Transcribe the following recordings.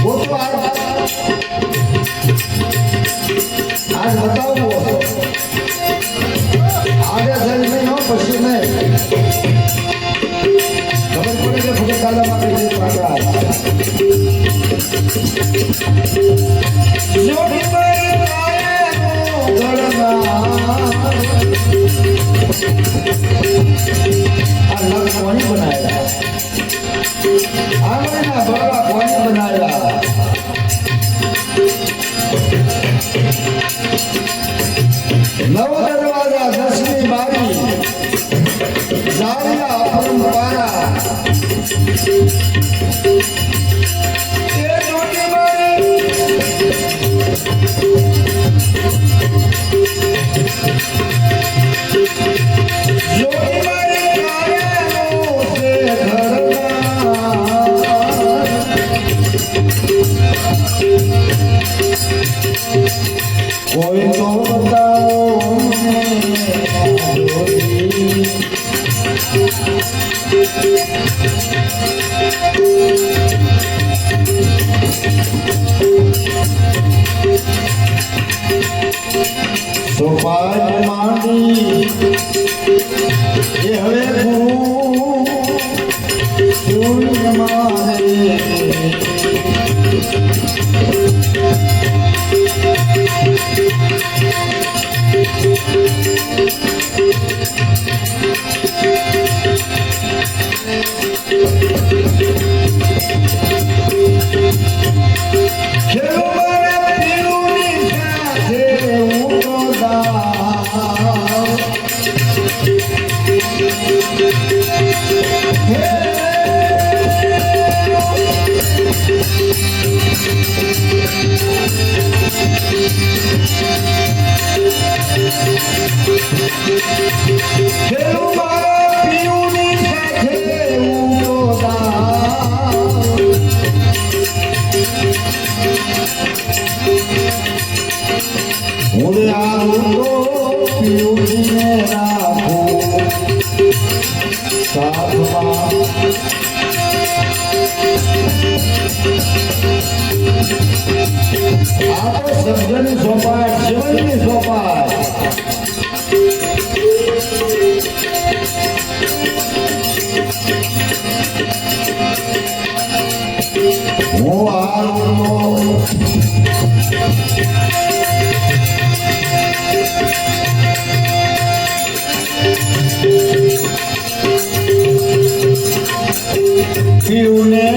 वो तो आज बताओ आगे जल में हो पश्चिम में खबर पड़े कि फुटे काला मारे से पागा जो भी मेरे आए गड़ना अल्लाह कौन बनाया आमना बाबा कौन बनाया नव दरवाजा दसवीं बारी जालिया परंपरा ये छोटी बारी छोटी बारी कायमों से धरना कोई तो बताओ सोपान मांगी ये हवे गुरु माने સજ્જન સોપાય જીવનની સોપાય હું આવું પીउने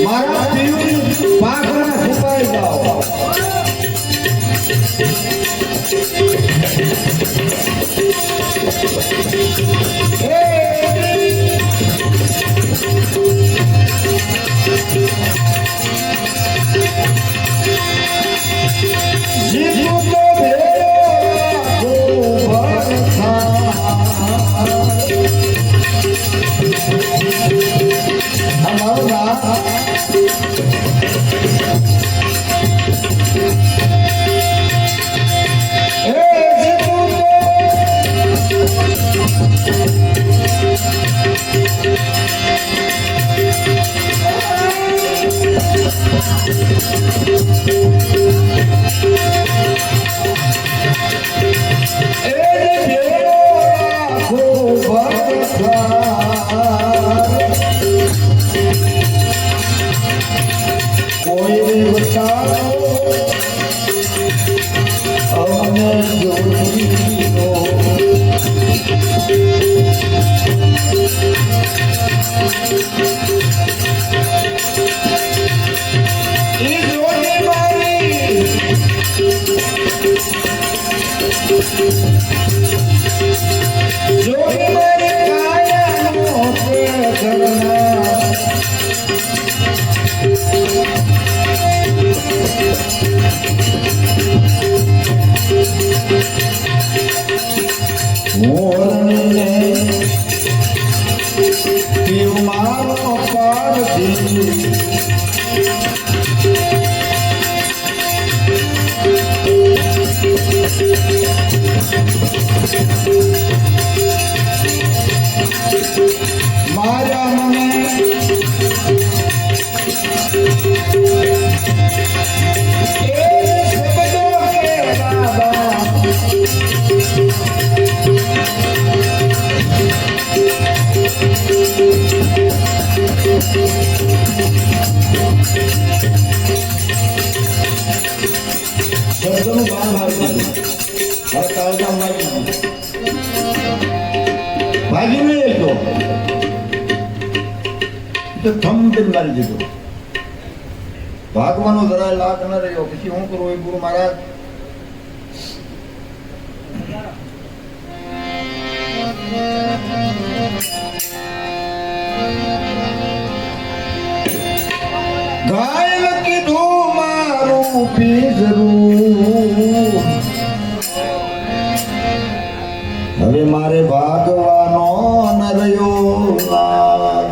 मारा पीऊनी पाखना छुपाई जाओ जीतू तो કાળજામ લાગી ગયું. ભાગી નહીં ગયો તો થમ દઈને મારી દીધો. ભાગવાનો જરાય લાગ ન રહ્યો. પછી શું કરું એ ગુરુ મહારાજ? ઘાયલ કીધું મારું પીજરું, હવે મારે ભાગવાનો ન રહ્યો લાગ.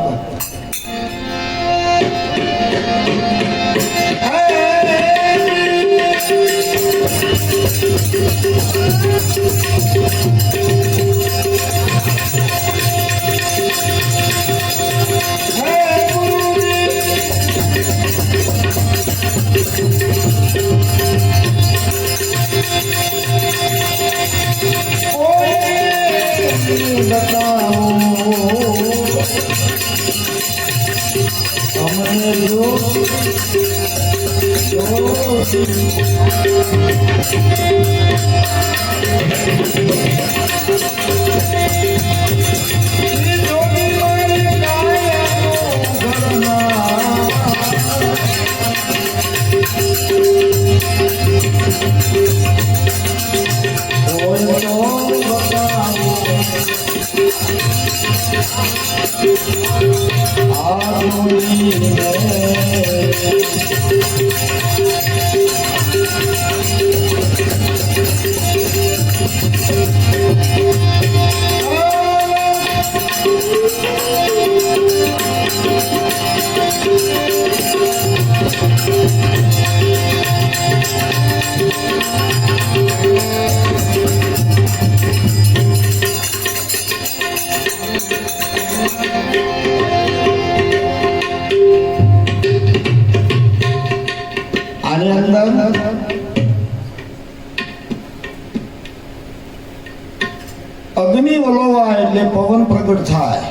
અગ્નિ વલોવાય એટલે પવન પ્રગટ થાય.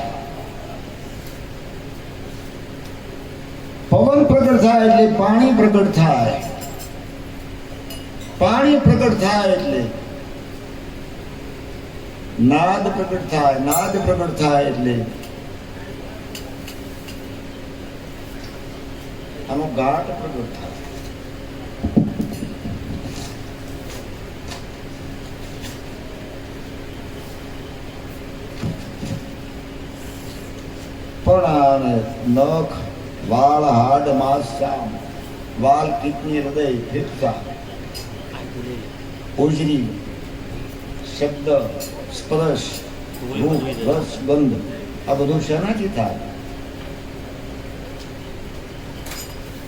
પવન પ્રગટ થાય એટલે પાણી પ્રગટ થાય. પાણી પ્રગટ થાય એટલે નાદ પ્રગટ થાય. નાદ પ્રગટ થાય એટલે આનો ઘાટ પ્રગટ થાય. પણ નખ વાળ હાડ માંસ ચામ વાલ કિડની હૃદય ફેફસા ઓજરી શબ્દ સ્પર્શ રૂપ રસ ગંધ આ બધું શેનાથી થાય?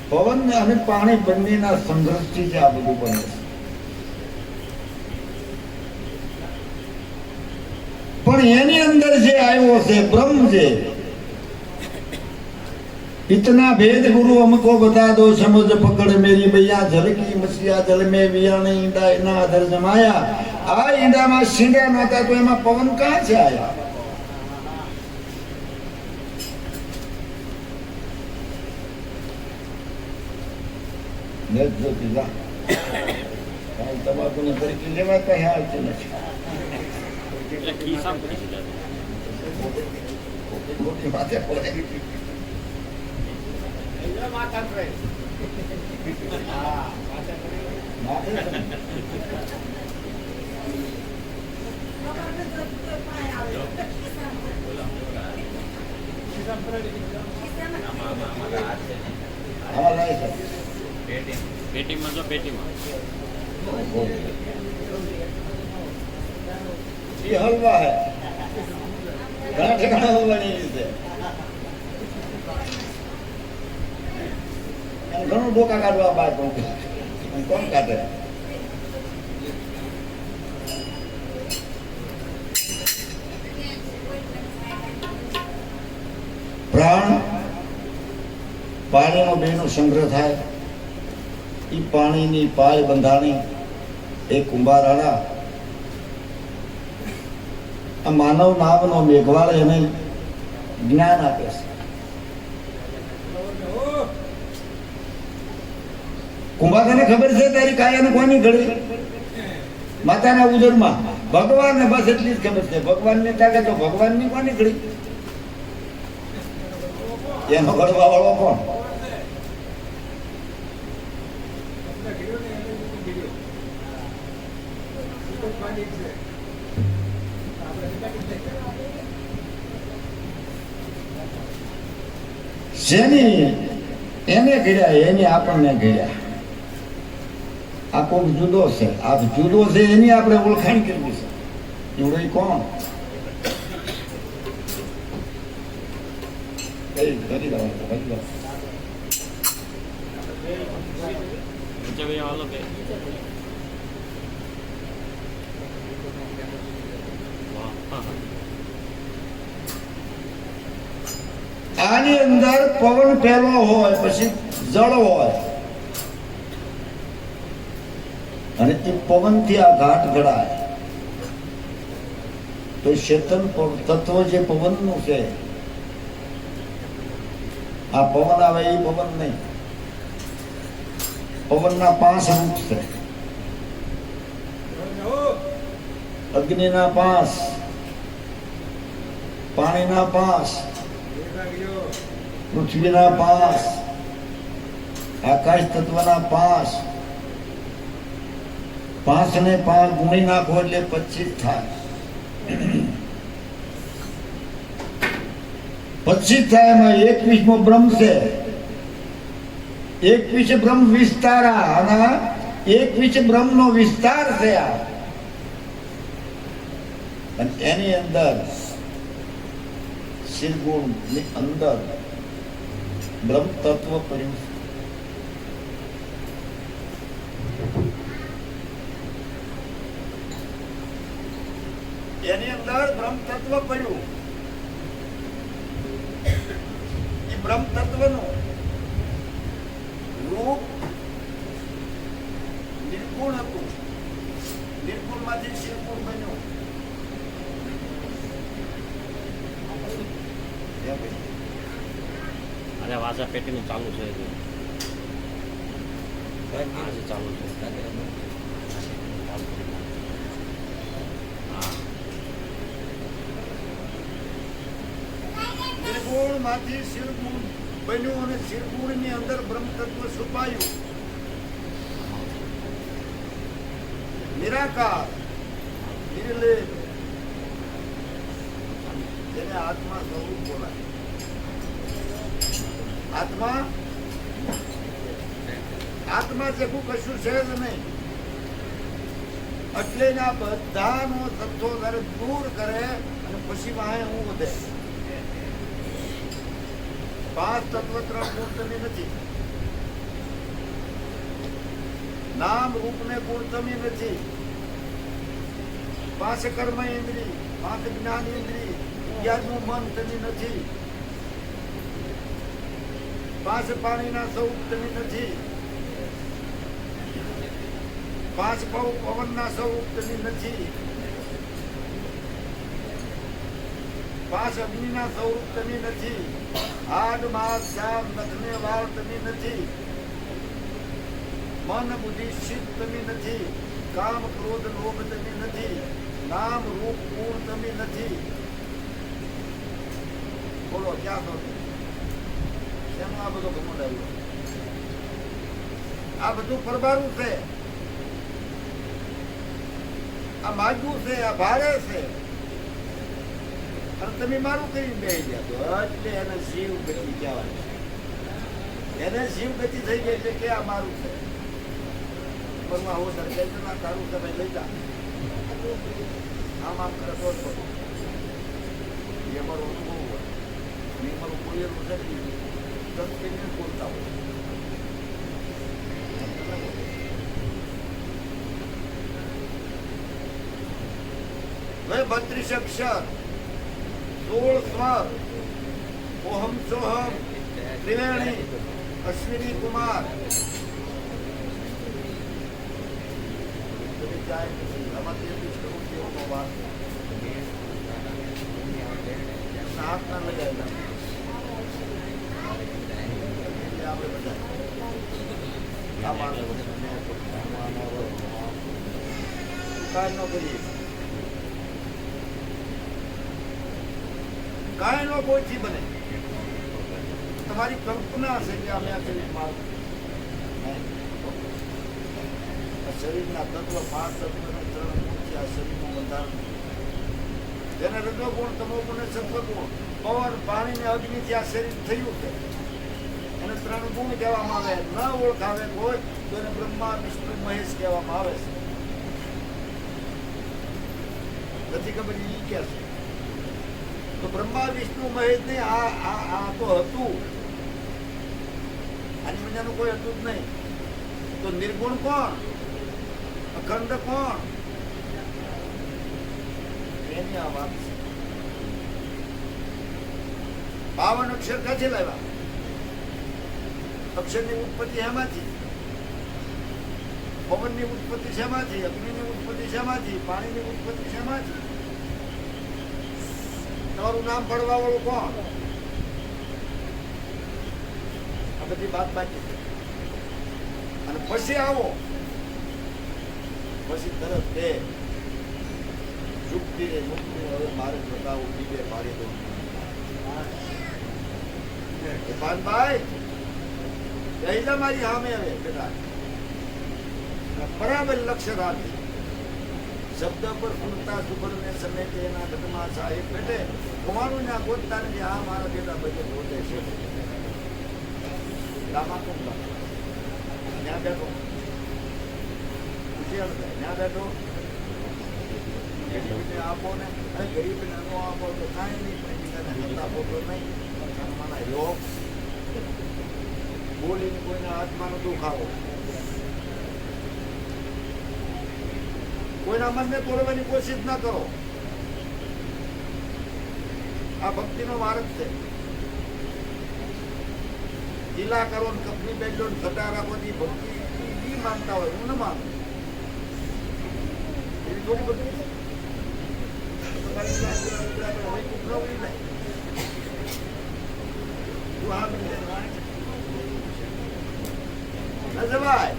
પવન અને પાણી બંનેના સંઘર્ષથી જ આ બધું બને છે. પણ એની અંદર જે આવ્યો છે બ્રહ્મ છે. इतना भेद गुरु हमको बता दो समझ पकड़ मेरी भैया झलकी मसिया जल में वियाने ईंडा इना अधर जमाया. आ ईंडा में सींडा नता तो एमा पवन कहां से आया? नेत जो दिला काय तमाकू ने तरीके लेवा काय हाल છે નથી. એટલે ખીસા પડી જાય. મોટી વાતે પડે. માતા કરે હા માતા કરે માતા પાય આવે કિસા પડે આમાં હાથ છે હા લાઈ છે પેટીમાં જો પેટીમાં ये हलवा है घना ठिकाना हलवा नहीं है. ઘણું ડોકા કાઢવા બાદ કોણ કાઢે? પ્રાણ પાણીનો બેનો સંગ્રહ થાય. એ પાણીની પાય બંધાણી એ કુંભારાણા આ માનવ નામનો મેઘવાળ એને જ્ઞાન આપે છે. કુંભારને ખબર છે તારી કાયાને કોની ઘડી માતાના ઉદરમાં ભગવાનને બસ એટલી જ ખબર છે. ભગવાનની તાકાત તો ભગવાનની કોણ નીકળી? એનો ઘડવા વાળો કોણ? જેની એને ઘડ્યા એની આપણને ઘડ્યા. આ કોક જુદો છે, આ જુદો છે એની આપણે ઓળખાણ કરવી છે. એવડો ઈ કોણ? કરી દો. આની અંદર પવન પહેલો હોય, પછી જળ હોય, અને એ પવન થી આ ઘાટ ઘડાય. તો ચેતન તત્વ જે પવન નું છે, આ પવન આવે એ પવન નહીં. પવનના 5 રૂપ છે. અગ્નિના 5, પાણીના 5, પૃથ્વીના 5, આકાશ તત્વના 5. 5 ને 5 ગુણી નાખો એટલે 25 થાય. 25 થાય. એમાં 21મો બ્રહ્મ છે. 21 બ્રહ્મ વિસ્તારા, અને 21 બ્રહ્મ નો વિસ્તાર છે આ. અને એની અંદર શિરગુણ ની અંદર બ્રહ્મ તત્વ પડ્યું. એની અંદર બ્રહ્મ તત્વ પડ્યું. એ બ્રહ્મ તત્વનું રૂપ નિર્ગુણ હતું. નિર્ગુણ માંથી શિરગુણ બન્યું. અરે વાસા પેટીનું ચાલુ છે, ચાલુ છે. નિર્ગુણ માંથી શિરગુણ બન્યું, અને શિરગુણ ની અંદર બ્રહ્મ તત્વ છુપાયું. નિરાકાર, નિર્લેપ, જેને આત્મા સ્વરૂપ બોલાય. આત્મા આત્મા જેવું કશું છે જ નહીં. એટલે ના બધાનો તત્વો દૂર કરે અને પછી વાહે હું વધે. 5 તત્વ 3 ગુણ તમે નથી. નામ રૂપ ને ગુણ તમે નથી. 5 કર્મ ઇન્દ્રિય, 5 જ્ઞાન ઇન્દ્રિય, 11મું મન તમે નથી. 5 પાણીના સ્વરૂપ તમે નથી. 5 પવનના સ્વરૂપ તમે નથી. 5 અગ્નિના સ્વરૂપ તમે નથી. 8 માસ 4 નખને વાળ તમે નથી. મન બુદ્ધિ ચિત્ત તમે નથી. કામ ક્રોધ લોભ તમે નથી. નામ રૂપ ગુણ તમે નથી. બોલો ક્યાં તો એનું આ બધો ઘમંડ આવ્યો. આ બધું પરબારું છે, આ માગ્યું છે, આ ભારે છે. અને તમે મારું કરી બેસી ગયા તો એટલે એને શિવ ગતિ કહેવાય. એને શિવ ગતિ થઈ ગઈ છે કે આ મારું છે. પરમાં હું સરકારી ના તારું તમે લઈ જા. આમ આમ કરે તો એ મારો અનુભવ હોય. એ મારું બોલેલું છે બોલતા હોય. હવે 32 અક્ષર, 16 સ્વર, ઓહમ સોહમ, ત્રિવેણી, અશ્વિની કુમાર. હાથ ના લગાવેલા આપણે બધા આ માણસ કાંઈ ન કરીએ, કાંઈ નો કોઈથી બને. તમારી કલ્પના છે કે અમે આ શરીર મારું શરીરના તત્વ 5 તત્વના 3 ગુણથી આ શરીરનું બંધારણ, જેને રજોગુણ, તમોગુણ અને સત્વગુણ, પવન, પાણી ને અગ્નિથી આ શરીર થયું છે. એને 3 ગુણ કહેવામાં આવે. ન ઓળખાવે કોઈ તો એને બ્રહ્મા, વિષ્ણુ, મહેશ કહેવામાં આવે છે. નથી ખબર ઈ કે છે તો બ્રહ્મા, વિષ્ણુ, મહેશ ને આ તો હતું, આની મજાનું કોઈ હતું જ નહીં. તો નિર્ગુણ કોણ? અખંડ કોણ? એની આ વાત છે. 52 અક્ષર ક્યાંથી લાવ્યા? અક્ષરની ઉત્પત્તિ શેમાંથી? પવનની ઉત્પત્તિ શેમાંથી? અગ્નિની ઉત્પત્તિ શેમાંથી? પાણીની ઉત્પત્તિ શેમાંથી? તમારું નામ પડવા વાળું કોણ? આ બધી વાત બાકી છે. અને પછી આવો, પછી તરત બે યુક્તિ ને મુક્તિ, હવે મારે બતાવું, બીજે પાડી દઉં. ભાઈ પહેલા મારી સામે આવે બેટા, બરાબર લક્ષ્ય રાખે. શબ્દ પર ફૂલતા સુભરને સમેટે એના ઘટમાં સાહેબ બેઠે, કુમારું ના ગોતતા નથી. આ મારા બેટા બધે ગોતે છે. લાંબા કુંભા ત્યાં બેઠો, ત્યાં બેઠો. ગરીબને આપો ને, ગરીબને ન આપો તો કાંઈ નહીં, પણ બીજાને આપો તો નહીં. આત્માના યોગ બોલીને કોઈના આત્માનો દુઃખ આવો, કોઈના મનને તોડવાની કોશિશ ના કરો. આ ભક્તિનો માર્ગ છે. ગીલા કરો ને કપની બેઠો ને ઘટા રાખો, ભક્તિ ઈ માનતા હોય, હું ન માનું. એવી થોડી બધી જવાય.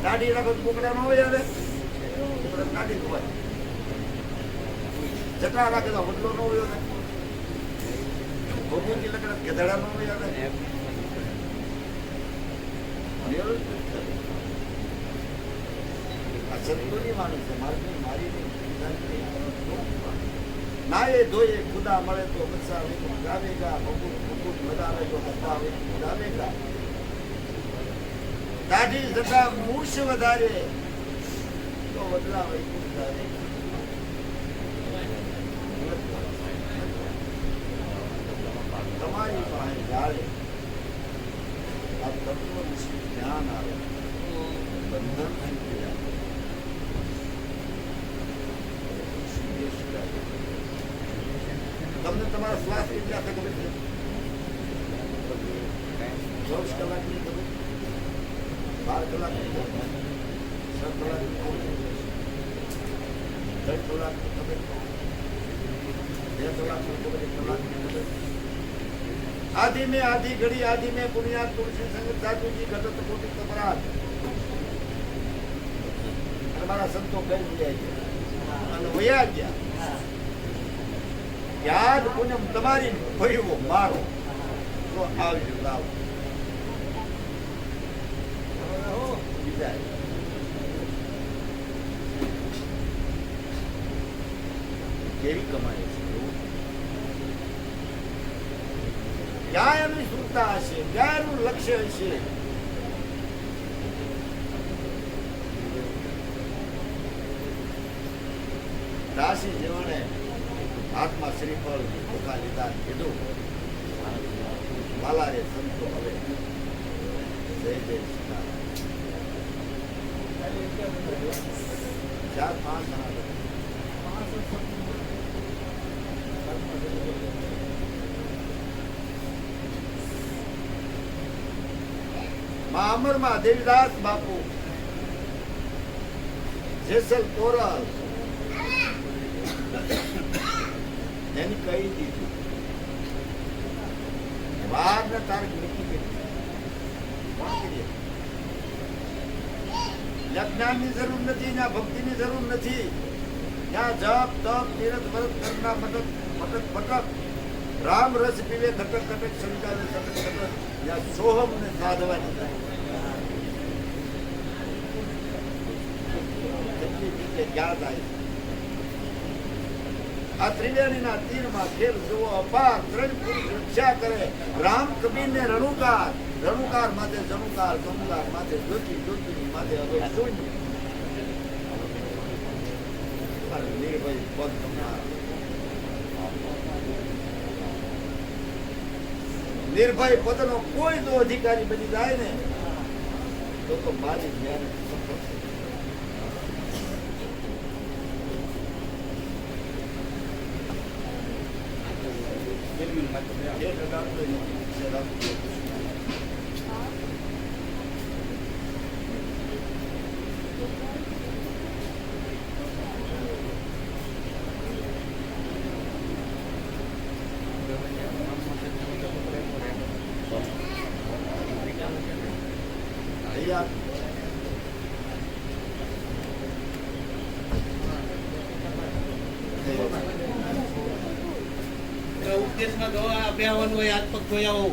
દાઢી રાખો કુકડા નો હોય, દાઢી ધોવાય. જટા રાખે તો વડલો નો હોય, ભગવતી લગડા ગધેડા નો હોય. આ સંતોની માણસ છે, મારી ના એ ધોઈએ ખુદા મળે તો બસાવે ગાવેગા, મુકુટ બધાવે તો બતાવે ગાવેગા. દાઢી જતા મૂછ વધારે તો બદલાવે વધારે. તમારી પાસે જાળે આ તત્વ વિશે ધ્યાન આવે, બંધન થઈ જાય. તમને તમારા શ્વાસ કેટલા ખબર છે? 24 કલાકની ખબર, 12 કલાકની ખબર, 6 કલાકની ખબર, 3 કલાકની ખબર, 2 કલાકની ખબર, 1 કલાકની ખબર. આદિ में आदि घड़ी, आदि में पुण्यात तुलसी संगत साधुजी घटत कोटि तपरात. हमारा संतो कह दिया है અને વયા ગયા. યાદ પૂનમ તમારી ભયવો મારો તો આવજો લાવ કેવી કમાય છે. ક્યાં એમની સુરતા હશે, ક્યાં એનું લક્ષ્ય હશે. રાશિ જીવને હાથમાં શ્રીફળ ધોકા લીધા, કીધું વાલા રે સંતો હવે જય જય સીતારામ. 4-5 જણા માં અમરમાં દેવીદાસ બાપુ જેસલ તોરલ એને કહી દીધું વાર ને તારીખ મૂકી દીધી. કોણ કરી જ્યાં જ્ઞાનની જરૂર નથી ત્યાં ભક્તિની જરૂર નથી ત્યાં જપ તપ તીરથ વ્રત કરના મટક મટક મટક રામ રસ પીવે ઘટક ઘટક સંચાલે સટક સટક ત્યાં સોહમ ને સાધવાની કેટલી રીતે ક્યાં થાય આ ત્રિવેણીના તીરમાં ખેલ જોવો અપાર ત્રણ પુરુષ રક્ષા કરે રામ કબીર ને રણુકાર રણુકાર માથે જણુકાર જણુકાર માથે જ્યોતિ જ્યોતિની માથે હવે શૂન્ય નિર્ભય પદ તમારા નિર્ભય પદનો કોઈ તો અધિકારી બની જાય ને તો મારી જ્ઞાન સફળ છે. ઉપદેશમાં દવા અભ્યાવન હોય હાથ પગ ધોયા હોવ